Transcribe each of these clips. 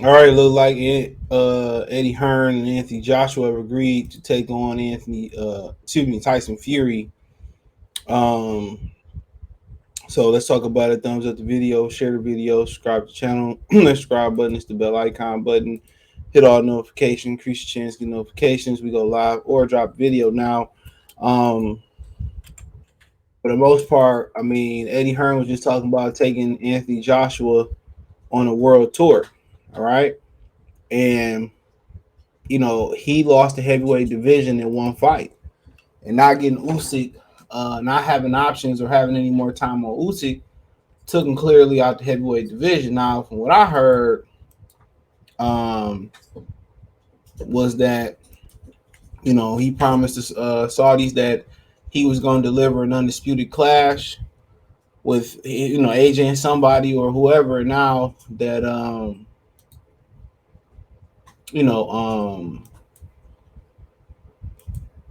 All right, look like Eddie Hearn and Anthony Joshua have agreed to take on Tyson Fury. Um, so let's talk about it. Thumbs up the video, share the video, subscribe to the channel. The subscribe button is the bell icon button. Hit all notifications, increase your chance to get notifications. We go live or drop video now. Um, for the most part, I mean, Eddie Hearn was just talking about taking Anthony Joshua on a world tour. All right. And he lost the heavyweight division in one fight, and not getting Usyk, not having options or having any more time on Usyk, took him clearly out the heavyweight division. Now, from what I heard, um, was that he promised the Saudis that he was going to deliver an undisputed clash with AJ and somebody or whoever. Now that you know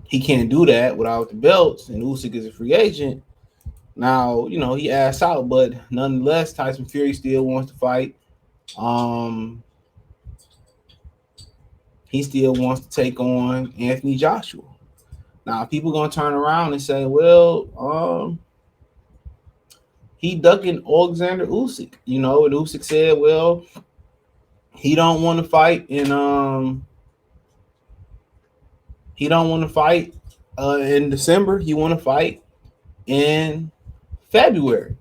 he can't do that without the belts, and Usyk is a free agent. Now, he asked out, but nonetheless, Tyson Fury still wants to fight. Um, he still wants to take on Anthony Joshua. Now, people gonna turn around and say, well, he ducking Alexander Usyk, and Usyk said, well, he don't want to fight in December. He want to fight in February.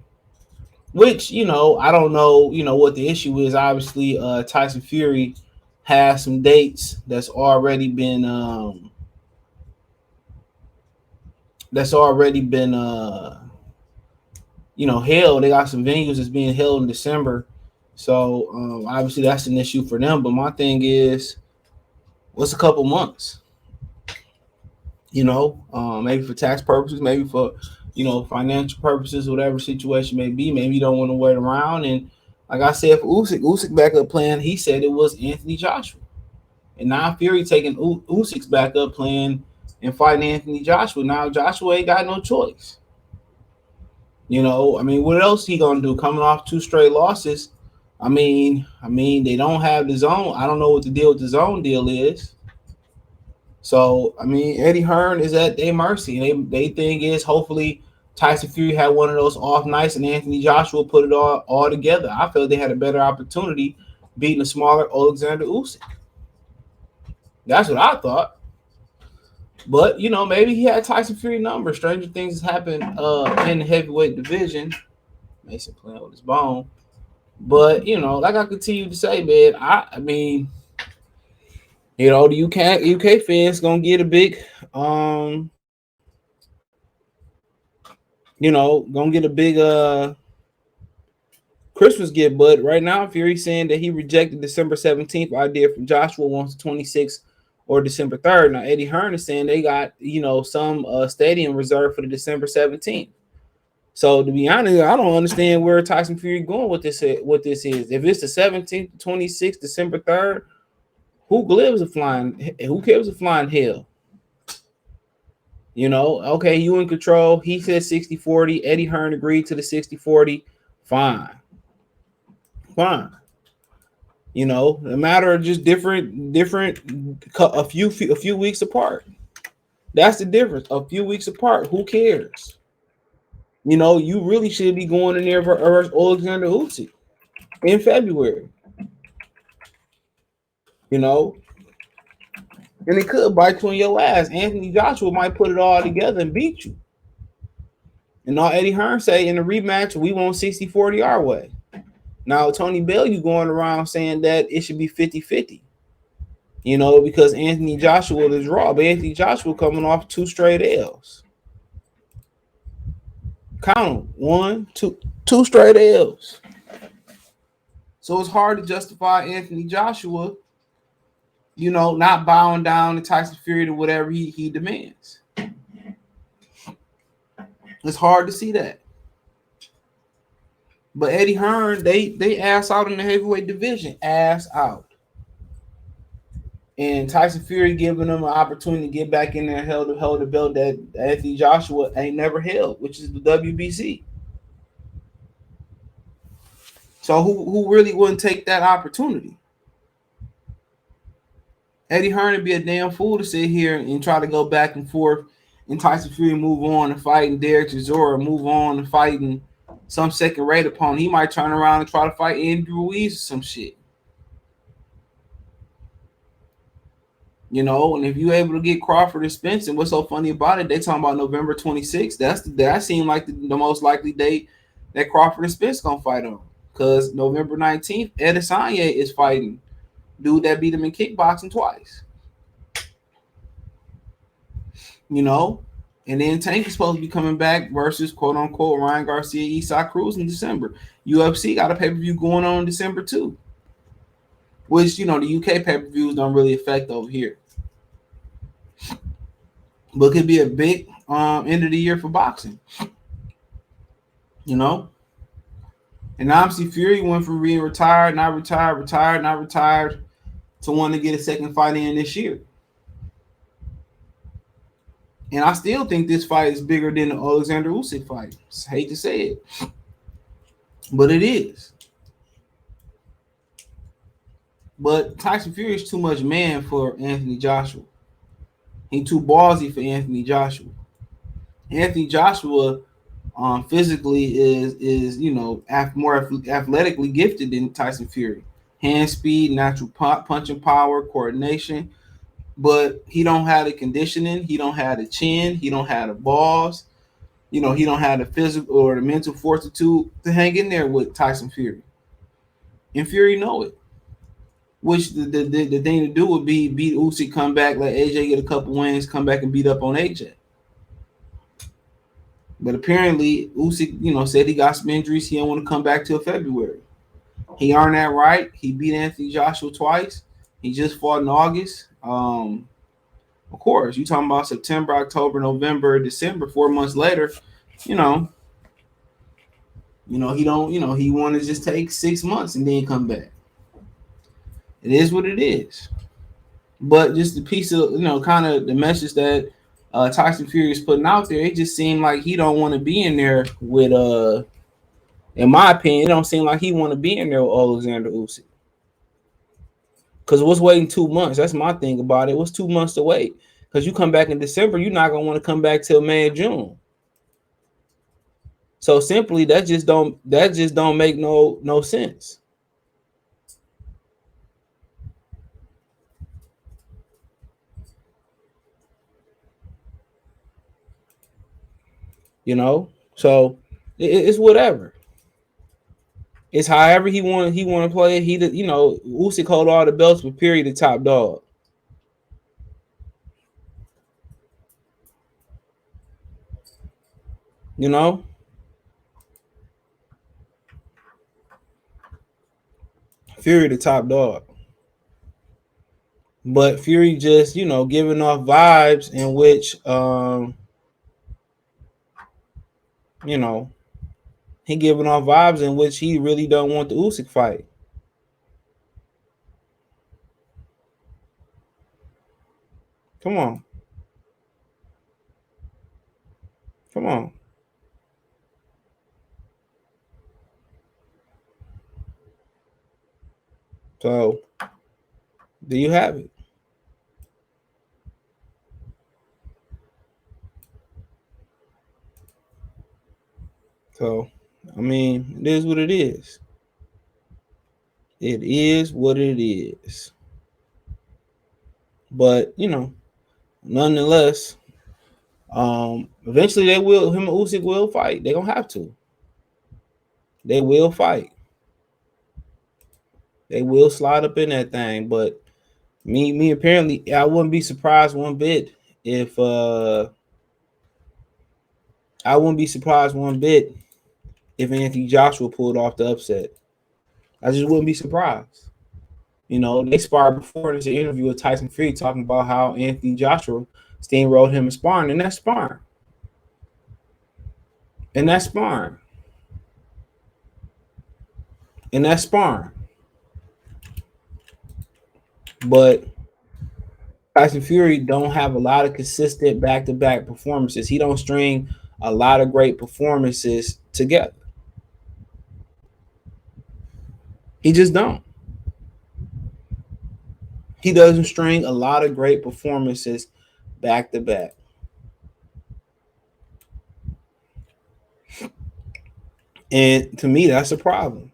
Which, I don't know, what the issue is. Obviously, Tyson Fury has some dates that's already been held. They got some venues that's being held in December. So obviously that's an issue for them. But my thing is, what's a couple months? Maybe for tax purposes, maybe for financial purposes, whatever situation may be. Maybe you don't want to wait around. And like I said, for Usyk backup plan, he said it was Anthony Joshua. And now Fury taking Usyk's backup plan and fighting Anthony Joshua. Now Joshua ain't got no choice. What else he gonna do? Coming off 2 straight losses. They don't have the zone. I don't know what the deal with the zone deal is. So, Eddie Hearn is at their mercy. They thing is, hopefully, Tyson Fury had one of those off nights and Anthony Joshua put it all together. I felt they had a better opportunity beating a smaller Alexander Usyk. That's what I thought. But, maybe he had Tyson Fury number. Stranger things happened in the heavyweight division. Mason playing with his bone. But, like I continue to say, man, the UK fans gonna get a big, Christmas gift. But right now, Fury saying that he rejected December 17th idea from Joshua, wants the 26th or December 3rd. Now Eddie Hearn is saying they got some stadium reserved for the December 17th. So to be honest, I don't understand where Tyson Fury going with this. What this is? If it's the 17th, 26th, December 3rd. Who gives a flying? Who cares a flying hell? Okay, you in control. He said 60-40. Eddie Hearn agreed to the 60-40. Fine. A matter of just different, a few weeks apart. That's the difference. A few weeks apart. Who cares? You really should be going in there for Alexander Usyk in February. And it could bite you in your ass. Anthony Joshua might put it all together and beat you. And all Eddie Hearn say in the rematch, we want 60-40 our way. Now, Tony Bell, you going around saying that it should be 50-50. Because Anthony Joshua is raw. But Anthony Joshua coming off 2 straight L's. Count them. 2 straight L's. So it's hard to justify Anthony Joshua not bowing down to Tyson Fury to whatever he demands. It's hard to see that. But Eddie Hearn, they ass out in the heavyweight division. Ass out. And Tyson Fury giving them an opportunity to get back in there and hold the belt that Anthony Joshua ain't never held, which is the WBC. So who really wouldn't take that opportunity? Eddie Hearn would be a damn fool to sit here and try to go back and forth and Tyson Fury move on and fighting Derek Chisora, move on and fighting some second rate opponent. He might turn around and try to fight Andrew Ruiz or some shit. You know, and if you're able to get Crawford and Spence, and what's so funny about it, they talking about November 26th. That seemed like the most likely date that Crawford and Spence gonna fight on. Because November 19th, Adesanya is fighting dude that beat him in kickboxing twice. You know, and then Tank is supposed to be coming back versus quote unquote Ryan Garcia, Isaac Cruz in December. UFC got a pay per view going on in December too, which you know the UK pay per views don't really affect over here, but could be a big end of the year for boxing. You know, and obviously Fury went from being retired, not retired, retired, not retired, to wanting to get a second fight in this year. And I still think this fight is bigger than the Alexander Usyk fight. I hate to say it, but it is. But Tyson Fury is too much man for Anthony Joshua. He's too ballsy for Anthony Joshua. Anthony Joshua physically is you know more athletically gifted than Tyson Fury. Hand speed, natural punching power, coordination, but he don't have the conditioning. He don't have the chin. He don't have the balls. You know, he don't have the physical or the mental fortitude to hang in there with Tyson Fury. And Fury know it. Which the thing to do would be beat Usyk, come back, let AJ get a couple wins, come back and beat up on AJ. But apparently Usyk, you know, said he got some injuries. He don't want to come back till February. He earned that right. He beat Anthony Joshua twice. He just fought in August. Of course, you talking about September, October, November, December, 4 months later, you know, he don't, he want to just take 6 months and then come back. It is what it is. But just the piece of, kind of the message that Tyson Fury is putting out there, it just seemed like he don't want to be in there with, in my opinion, it don't seem like he want to be in there with Alexander Usyk. Because what's waiting 2 months? That's my thing about it. What's 2 months to wait? Because you come back in December, you're not gonna want to come back till May or June. So simply, that just don't make no sense. So it's whatever. It's however he want to play it. Usyk hold all the belts, but Fury the top dog. Fury the top dog. But Fury just, giving off vibes in which, he giving off vibes in which he really don't want the Usyk fight. Come on. Come on. So, there you have it. So, I mean, it is what it is. It is what it is. But, nonetheless, eventually him and Usyk will fight. They're gonna have to. They will fight. They will slide up in that thing. But me apparently, I wouldn't be surprised one bit if Anthony Joshua pulled off the upset. I just wouldn't be surprised. They sparred before. There's an interview with Tyson Fury talking about how Anthony Joshua steamrolled him in sparring, and that's sparring. And that's sparring. And that's sparring. But Tyson Fury don't have a lot of consistent back-to-back performances. He don't string a lot of great performances together. He just don't. He doesn't string a lot of great performances back to back. And to me, that's a problem.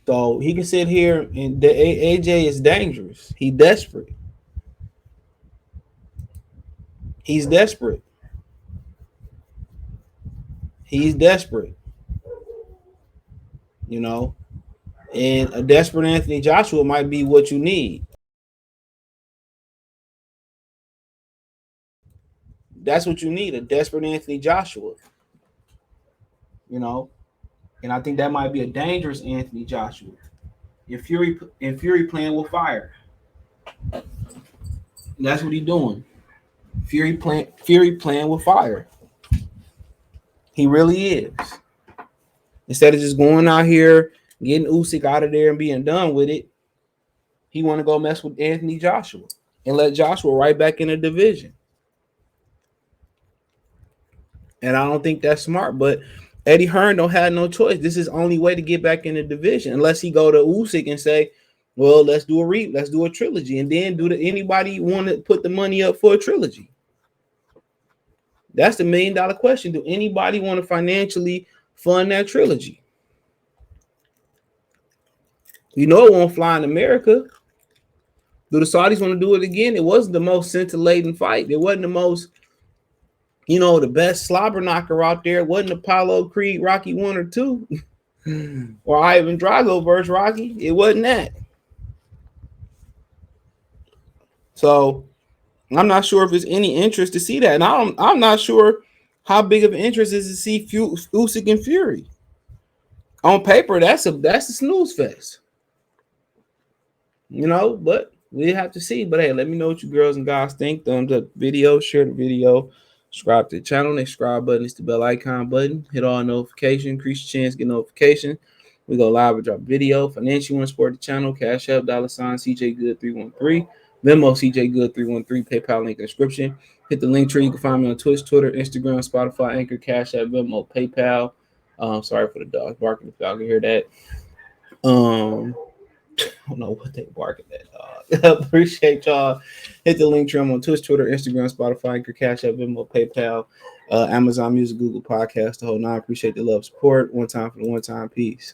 So he can sit here and the AJ is dangerous. He's desperate. He's desperate. He's desperate. You know, and a desperate Anthony Joshua might be what you need. That's what you need, a desperate Anthony Joshua. You know, and I think that might be a dangerous Anthony Joshua. Fury playing with fire. And that's what he's doing. Fury playing with fire. He really is. Instead of just going out here, getting Usyk out of there and being done with it, he want to go mess with Anthony Joshua and let Joshua right back in the division. And I don't think that's smart. But Eddie Hearn don't have no choice. This is the only way to get back in the division, unless he go to Usyk and say, "Well, let's do a trilogy," and then anybody want to put the money up for a trilogy? That's the $1 million question. Do anybody want to financially fund that trilogy? You know it won't fly in America. Do the Saudis want to do it again? It wasn't the most scintillating fight. It wasn't the most, the best slobber knocker out there. It wasn't Apollo Creed Rocky 1 or 2 or Ivan Drago versus Rocky. It wasn't that. So I'm not sure if there's any interest to see that. And I'm not sure how big of an interest is to see Usyk and Fury. On paper, that's a snooze fest. But we have to see. But hey, let me know what you girls and guys think. Thumbs up the video, share the video, subscribe to the channel. Next subscribe button is the bell icon button. Hit all notifications, increase your chance to get notification. We go live and drop video. Financially want to support the channel, Cash App, $ CJ Good 313. Venmo CJ Good 313, PayPal link in the description. Hit the link tree. You can find me on Twitch, Twitter, Instagram, Spotify, Anchor, Cash App, Venmo, PayPal. Sorry for the dogs barking if y'all can hear that. I don't know what they barking at. Appreciate y'all. Hit the link tree. I'm on Twitch, Twitter, Instagram, Spotify, Anchor, Cash App, Venmo, PayPal, Amazon Music, Google Podcast, the whole nine. Appreciate the love, support. One time for the one time. Peace.